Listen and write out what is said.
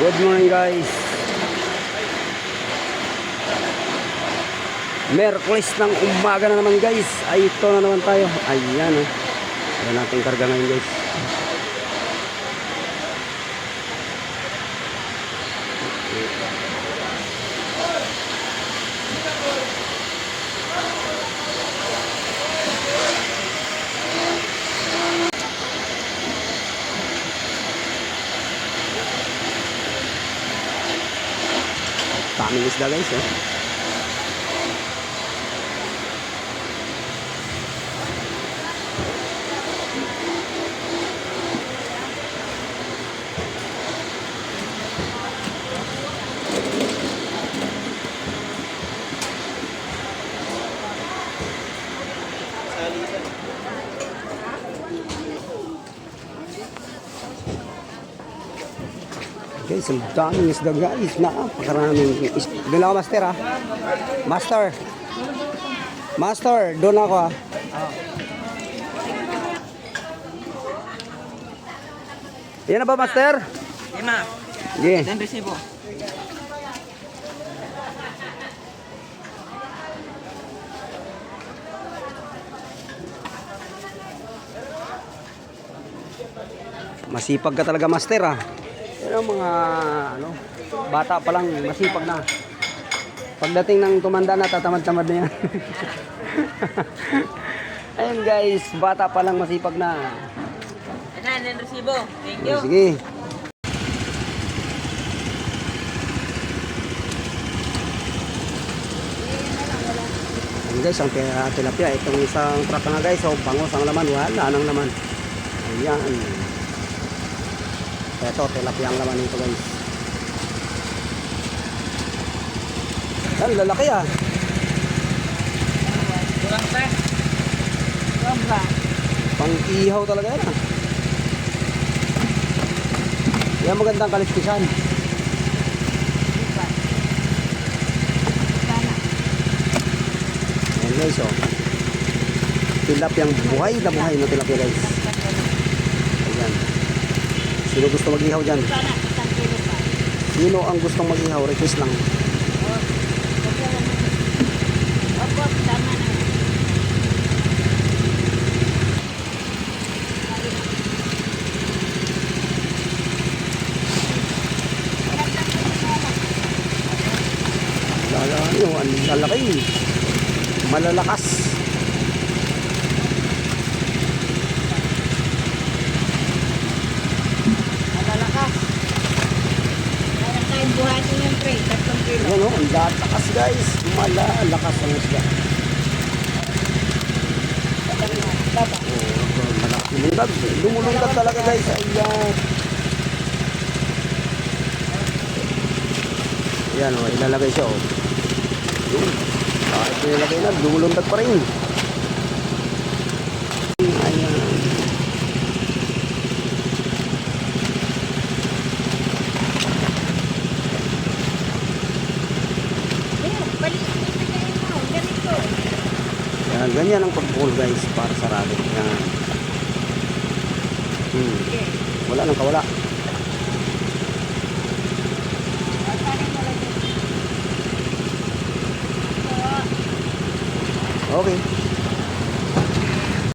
Good morning guys. Merkulis ng umaga na naman guys. Ay ito na naman tayo. Ayan oh. Wala natin karga ngayon guys. Daming isda guys eh. Guys, ang daming isda guys. Napakaraming isda. Doon ako master ha. Master, doon ako ha. Yan na ba master? Lima. Sige. Dan resibo. Masipag ka talaga master ha. Yan ang mga ano, bata pa lang masipag na. Pagdating ng tumanda na tatamad-tamad na yan. Ayun guys, bata pa lang masipag na. Ayan, dan resibo. Thank you. Sige. Ayun guys, ang tilapia. Itong isang truck na guys. So, bangos ang laman. Wala nang laman. Ayan. Ito, tilapia ang laman nito guys. Yan, lalaki ah. Kurang pa. Kurang pa. Pang-ihaw talaga yan ah. Yan magandang kaliskisan. Yan guys oh. Tilapiyang buhay na buhay na tilapia guys. Ayan. Sino gusto mag-ihaw dyan? Sino ang gustong mag-ihaw? Request lang. Ang lalaki. Malalakas. Malalakas. Kaya tayong buhatin yung tray. 3 kilo. Ano, ang lalakas guys. Malalakas ang isda. Lumulundag talaga guys. Ayan. Ayan o, ilalagay siya o. Kahit ilalagay na, lumulundag pa rin. Ayan. Ayan, ganyan ang pag-pull guys para sa rabbit. Ayan. Wala nang kawala. Okay.